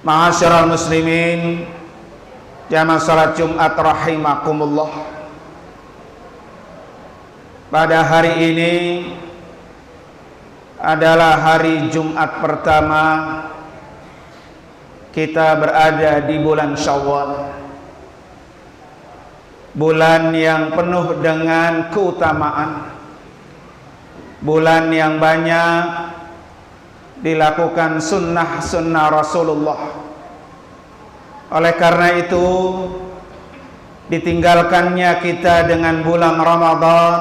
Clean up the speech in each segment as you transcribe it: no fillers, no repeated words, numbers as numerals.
Ma'asyiral muslimin, jamaah salat Jumat rahimakumullah. Pada hari ini adalah hari Jumat pertama kita berada di bulan Syawal, bulan yang penuh dengan keutamaan, bulan yang banyak dilakukan sunnah-sunnah Rasulullah. Oleh karena itu, ditinggalkannya kita dengan bulan Ramadan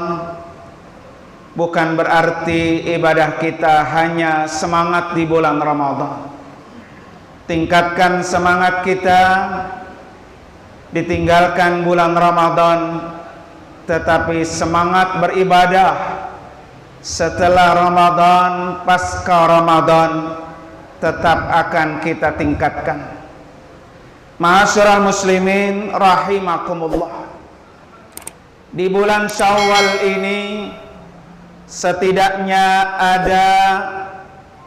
bukan berarti ibadah kita hanya semangat di bulan Ramadan. Tingkatkan semangat kita, ditinggalkan bulan Ramadan, tetapi semangat beribadah setelah Ramadan, pasca Ramadan tetap akan kita tingkatkan. Ma'asyiral muslimin rahimakumullah. Di bulan Syawal ini setidaknya ada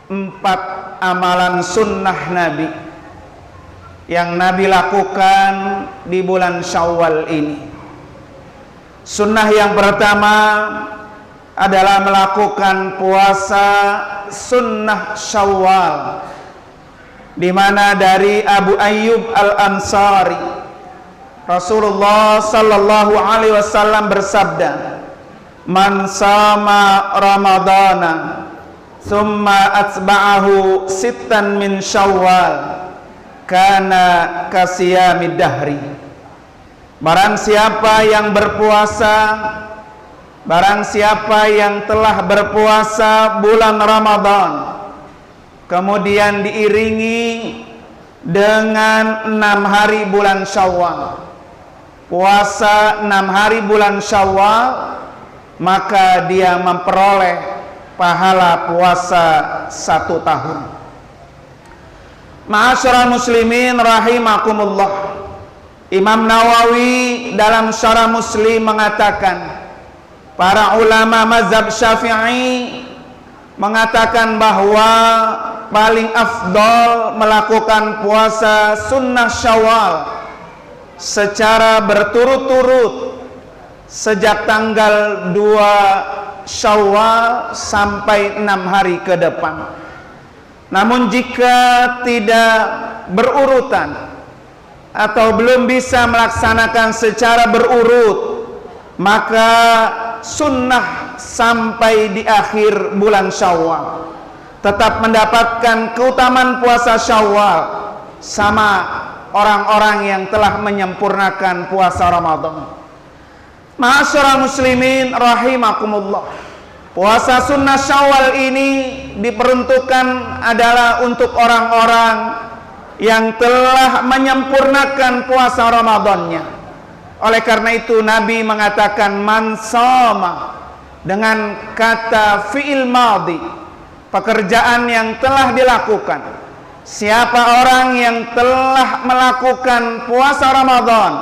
4 amalan sunnah Nabi yang Nabi lakukan di bulan Syawal ini. Sunnah yang pertama adalah melakukan puasa sunnah Syawal, di mana dari Abu Ayyub Al-Ansari Rasulullah sallallahu alaihi wasallam bersabda, "Man sama Ramadana thumma atba'ahu sittan min Syawal kana kasiyamid dahri." Barang siapa yang berpuasa, barang siapa yang telah berpuasa bulan Ramadan kemudian diiringi dengan 6 hari bulan Syawal, puasa 6 hari bulan Syawal, maka dia memperoleh pahala puasa 1 tahun. Ma'asyiral muslimin rahimakumullah. Imam Nawawi dalam Syarah Muslim mengatakan, para ulama mazhab Syafi'i mengatakan bahwa paling afdol melakukan puasa sunnah Syawal secara berturut-turut sejak tanggal 2 Syawal sampai 6 hari ke depan. Namun jika tidak berurutan atau belum bisa melaksanakan secara berurut, maka sunnah sampai di akhir bulan Syawal tetap mendapatkan keutamaan puasa Syawal sama orang-orang yang telah menyempurnakan puasa Ramadan. Ma'asyiral muslimin rahimakumullah. Puasa sunnah Syawal ini diperuntukkan adalah untuk orang-orang yang telah menyempurnakan puasa Ramadannya. Oleh karena itu Nabi mengatakan man shoma dengan kata fi'il madhi, pekerjaan yang telah dilakukan. Siapa orang yang telah melakukan puasa Ramadan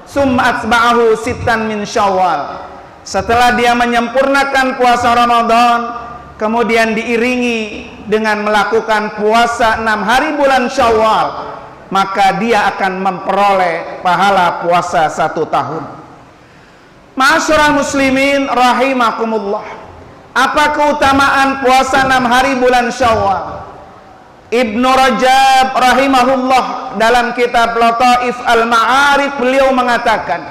summa atba'ahu sittan min Syawal, setelah dia menyempurnakan puasa Ramadan kemudian diiringi dengan melakukan puasa 6 hari bulan Syawal, maka dia akan memperoleh pahala puasa 1 tahun. Ma'asyiral muslimin rahimakumullah. Apa keutamaan puasa 6 hari bulan Syawal? Ibnu Rajab rahimahullah dalam kitab Lataif Al-Ma'arif beliau mengatakan,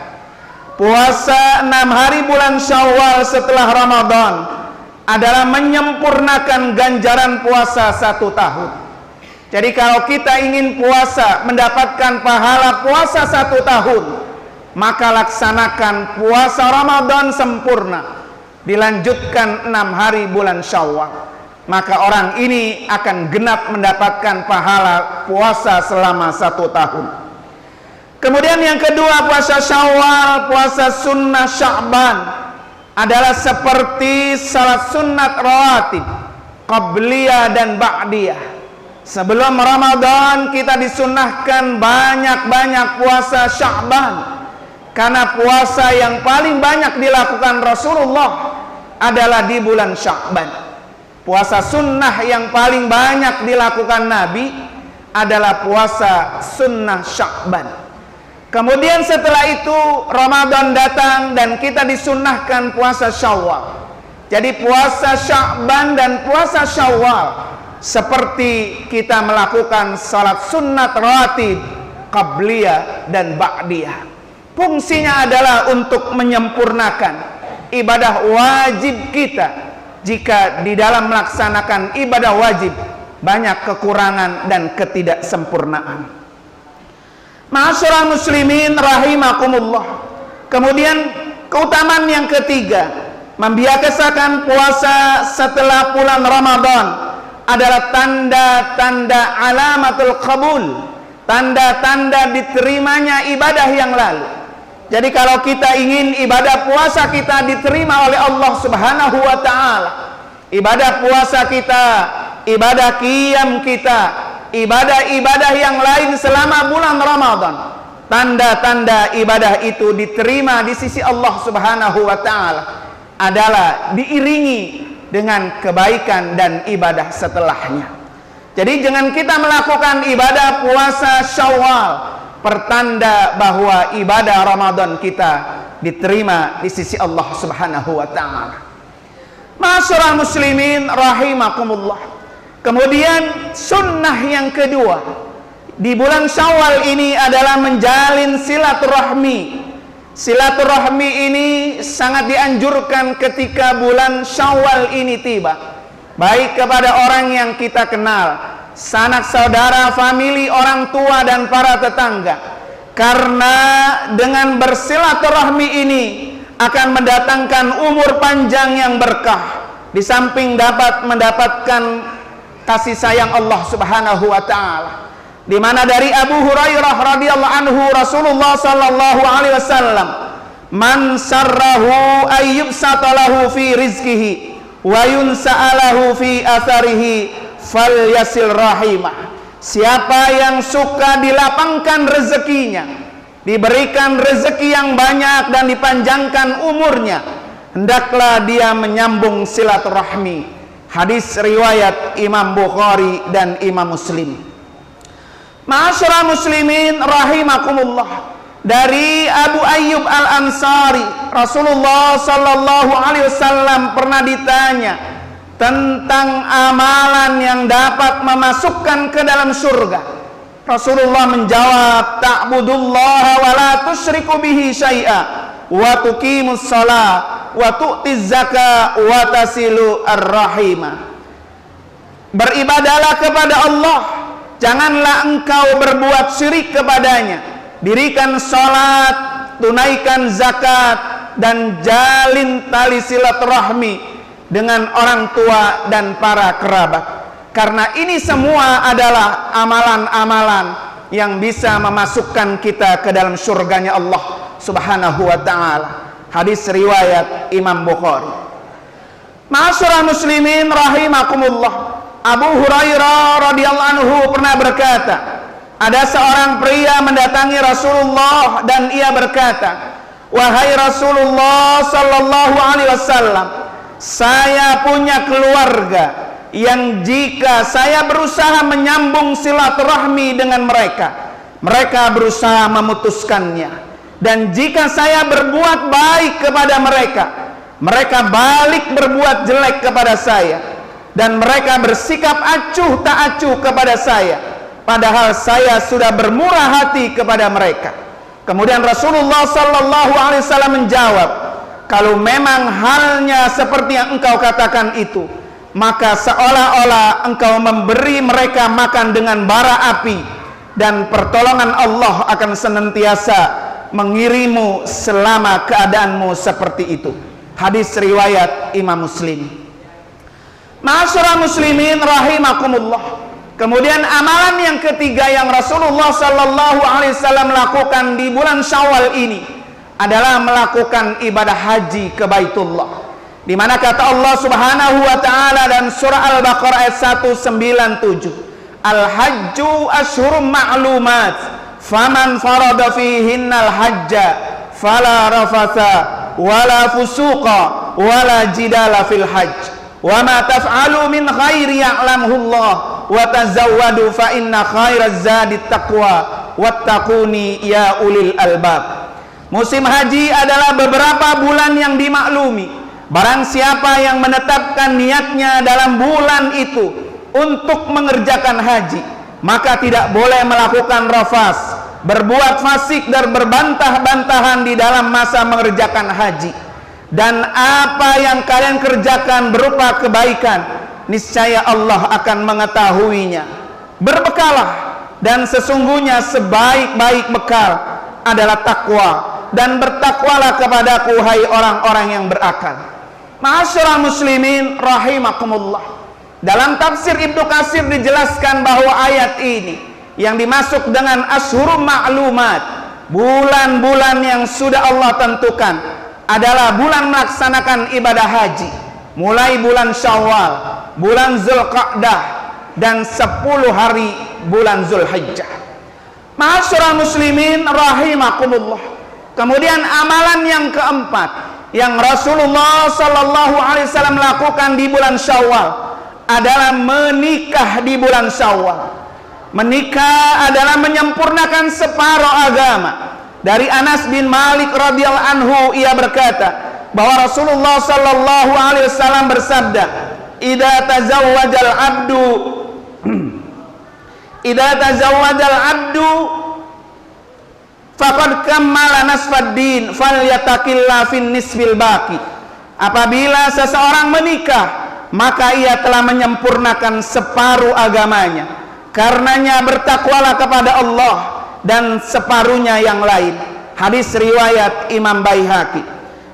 puasa 6 hari bulan Syawal setelah Ramadan adalah menyempurnakan ganjaran puasa 1 tahun. Jadi kalau kita ingin puasa mendapatkan pahala puasa 1 tahun, maka laksanakan puasa Ramadan sempurna, dilanjutkan 6 hari bulan Syawal, maka orang ini akan genap mendapatkan pahala puasa selama 1 tahun. Kemudian yang kedua, puasa Syawal, puasa sunnah Sya'ban adalah seperti salat sunnat rawatib, qabliyah dan ba'diyah. Sebelum Ramadan kita disunnahkan banyak-banyak puasa Sya'ban, karena puasa yang paling banyak dilakukan Rasulullah adalah di bulan Sya'ban. Puasa sunnah yang paling banyak dilakukan Nabi adalah puasa sunnah Sya'ban. Kemudian setelah itu Ramadan datang dan kita disunnahkan puasa Syawal. Jadi puasa Sya'ban dan puasa Syawal seperti kita melakukan salat sunnat rawatib, qabliyah dan ba'diyah. Fungsinya adalah untuk menyempurnakan ibadah wajib kita. Jika di dalam melaksanakan ibadah wajib banyak kekurangan dan ketidaksempurnaan. Ma'asyiral muslimin rahimakumullah. Kemudian keutamaan yang ketiga, membiasakan puasa setelah bulan Ramadan adalah tanda-tanda alamatul qabul, tanda-tanda diterimanya ibadah yang lalu. Jadi kalau kita ingin ibadah puasa kita diterima oleh Allah Subhanahu wa taala, ibadah puasa kita, ibadah qiyam kita, ibadah-ibadah yang lain selama bulan Ramadan, tanda-tanda ibadah itu diterima di sisi Allah Subhanahu wa taala adalah diiringi dengan kebaikan dan ibadah setelahnya. Jadi jangan kita melakukan ibadah puasa Syawal pertanda bahwa ibadah Ramadan kita diterima di sisi Allah Subhanahu wa taala. Ma'asyiral muslimin rahimakumullah. Kemudian sunnah yang kedua di bulan Syawal ini adalah menjalin silaturahmi. Silaturahmi ini sangat dianjurkan ketika bulan Syawal ini tiba. Baik kepada orang yang kita kenal, sanak saudara, famili, orang tua dan para tetangga. Karena dengan bersilaturahmi ini akan mendatangkan umur panjang yang berkah. Di samping dapat mendapatkan kasih sayang Allah Subhanahu wa taala. Di mana dari Abu Hurairah radhiyallahu anhu Rasulullah sallallahu alaihi wasallam, "Man sarrahu ayyubsatalahu fi rizqihi wa yunsa'alahu fi atharihi falyasil rahimah." Siapa yang suka dilapangkan rezekinya, diberikan rezeki yang banyak dan dipanjangkan umurnya, hendaklah dia menyambung silaturahmi. Hadis riwayat Imam Bukhari dan Imam Muslim. Ma'asyiral muslimin rahimakumullah. Dari Abu Ayyub Al-Ansari, Rasulullah sallallahu alaihi wasallam pernah ditanya tentang amalan yang dapat memasukkan ke dalam surga. Rasulullah menjawab, ta'budullaha wa la tusyriku bihi syai'a wa tuqimus shalah wa tu'tiz zakah wa tasilu ar-rahimah. Beribadalah kepada Allah, janganlah engkau berbuat syirik kepadanya. Dirikan salat, tunaikan zakat, dan jalin tali silaturahmi dengan orang tua dan para kerabat. Karena ini semua adalah amalan-amalan yang bisa memasukkan kita ke dalam surganya Allah Subhanahu wa ta'ala. Hadis riwayat Imam Bukhari. Ma'asyiral muslimin rahimakumullah. Abu Hurairah radhiyallahu anhu pernah berkata, ada seorang pria mendatangi Rasulullah dan ia berkata, "Wahai Rasulullah sallallahu alaihi wasallam, saya punya keluarga yang jika saya berusaha menyambung silaturahmi dengan mereka, mereka berusaha memutuskannya. Dan jika saya berbuat baik kepada mereka, mereka balik berbuat jelek kepada saya. Dan mereka bersikap acuh tak acuh kepada saya, padahal saya sudah bermurah hati kepada mereka." Kemudian Rasulullah sallallahu alaihi wasallam menjawab, "Kalau memang halnya seperti yang engkau katakan itu, maka seolah-olah engkau memberi mereka makan dengan bara api, dan pertolongan Allah akan senantiasa mengirimu selama keadaanmu seperti itu." Hadis riwayat Imam Muslim. Ma'asyiral muslimin rahimakumullah. Kemudian amalan yang ketiga yang Rasulullah sallallahu alaihi wasallam lakukan di bulan Syawal ini adalah melakukan ibadah haji ke Baitullah. Di mana kata Allah Subhanahu wa taala dan surah Al-Baqarah ayat 197, "Al-hajju asyhurum ma'lumat, faman farada fihinnal hajja fala rafatha wala fusuqa wala jidala fil hajj. Wa ma taf'alu min khairi ya'lamuhu Allah wa tazawwadu fa inna khairaz zadi taqwa wattaquni ya ulil albab. Musim haji adalah beberapa bulan yang dimaklumi. Barang siapa yang menetapkan niatnya dalam bulan itu untuk mengerjakan haji, maka tidak boleh melakukan rafas, berbuat fasik dan berbantah-bantahan di dalam masa mengerjakan haji. Dan apa yang kalian kerjakan berupa kebaikan, niscaya Allah akan mengetahuinya. Berbekalah, dan sesungguhnya sebaik-baik bekal adalah takwa, dan bertakwalah kepadaku hai orang-orang yang berakal. Ma'asyiral muslimin rahimakumullah. Dalam tafsir Ibnu Katsir dijelaskan bahwa ayat ini yang dimasuk dengan ashurul ma'lumat, bulan-bulan yang sudah Allah tentukan, adalah bulan melaksanakan ibadah haji, mulai bulan Syawal, bulan Zulqa'dah, dan 10 hari bulan Zulhijjah. Ma'asyiral muslimin rahimakumullah. Kemudian amalan yang keempat yang Rasulullah sallallahu alaihi wasallam lakukan di bulan Syawal adalah menikah di bulan Syawal. Menikah adalah menyempurnakan separuh agama. Dari Anas bin Malik radhiyallahu anhu, ia berkata bahwa Rasulullah sallallahu alaihi wasallam bersabda, "Idza tazawwajal abdu faqad kammala nasfad din falyattaqilla fin nisfil baqi." Apabila seseorang menikah, maka ia telah menyempurnakan separuh agamanya. Karenanya bertakwalah kepada Allah dan separuhnya yang lain. Hadis riwayat Imam Baihaqi.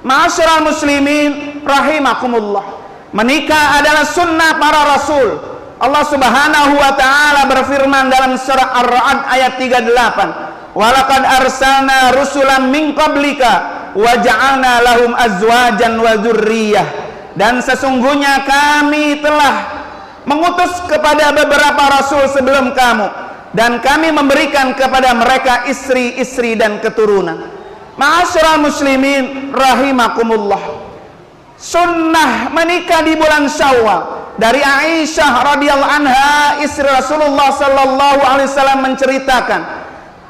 Ma'asyiral muslimin rahimakumullah. Menikah adalah sunnah para rasul. Allah Subhanahu wa taala berfirman dalam surah Ar-Ra'd ayat 38, "Walaqad arsalna rusulan min qablika wa ja'alna lahum azwajan wa dzurriyyah." Dan sesungguhnya kami telah mengutus kepada beberapa rasul sebelum kamu, dan kami memberikan kepada mereka istri-istri dan keturunan. Ma'asyiral muslimin rahimakumullah. Sunnah menikah di bulan Syawal. Dari Aisyah radhiyallahu anha, istri Rasulullah sallallahu alaihi wasallam menceritakan,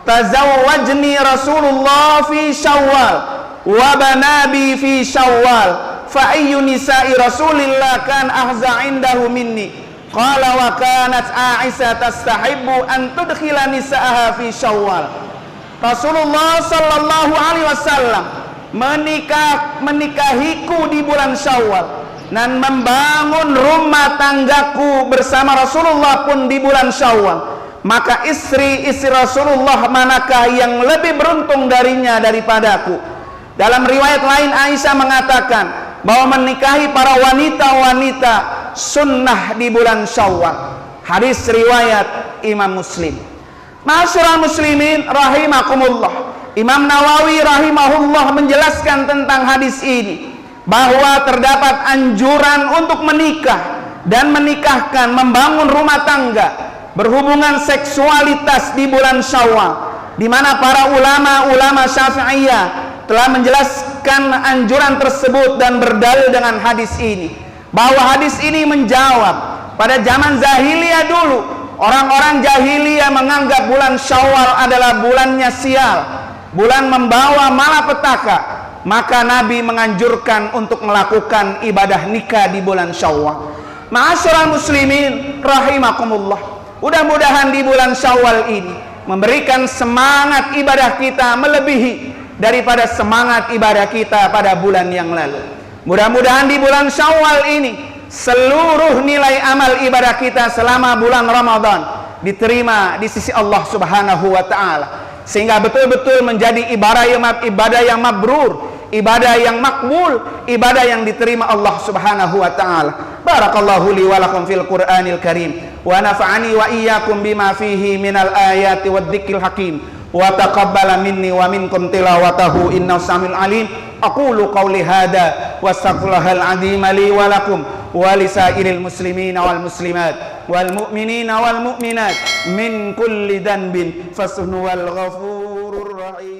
"Tazawwajni Rasulullah fi Syawal wa banabi fi Syawal, fa ayyu nisa'i Rasulillah kan ahza indahu minni." Qala wa kanat Aisyah tastahibbu an tudkhila nisa'aha fi Syawal. Rasulullah sallallahu alaihi wasallam menikahiku di bulan Syawal, dan membangun rumah tanggaku bersama Rasulullah pun di bulan Syawal. Maka istri-istri Rasulullah manakah yang lebih beruntung darinya daripadaku? Dalam riwayat lain Aisyah mengatakan bahwa menikahi para wanita-wanita sunnah di bulan Syawal. Hadis riwayat Imam Muslim. Ma'asyiral muslimin rahimakumullah. Imam Nawawi rahimahullah menjelaskan tentang hadis ini bahwa terdapat anjuran untuk menikah dan menikahkan, membangun rumah tangga, berhubungan seksualitas di bulan Syawal, di mana para ulama Syafi'iyah telah menjelaskan anjuran tersebut dan berdalil dengan hadis ini, bahwa hadis ini menjawab pada zaman jahiliyah dulu, orang-orang jahiliyah menganggap bulan Syawal adalah bulannya sial, bulan membawa malapetaka. Maka Nabi menganjurkan untuk melakukan ibadah nikah di bulan Syawal. Ma'asyiral muslimin rahimakumullah. Mudah-mudahan di bulan Syawal ini memberikan semangat ibadah kita melebihi daripada semangat ibadah kita pada bulan yang lalu. Mudah-mudahan di bulan Syawal ini seluruh nilai amal ibadah kita selama bulan Ramadan diterima di sisi Allah Subhanahu wa taala, sehingga betul-betul menjadi ibadah yang mabrur, ibadah yang makbul, ibadah yang diterima Allah Subhanahu wa taala. Barakallahu li wa lakum fil Qur'anil Karim wa nafa'ani wa iyyakum bima fihi minal ayati wadh-dzikril hakim wa taqabbala minni wa minkum tilawatahu innahu samiul alim. Aqulu qawli hadza wa astaghfirullahal azim li wa lakum wa lisairil muslimina wal muslimat wal mu'minina wal mu'minat min kulli dhanbin fasnuhu wal ghafurur rahim.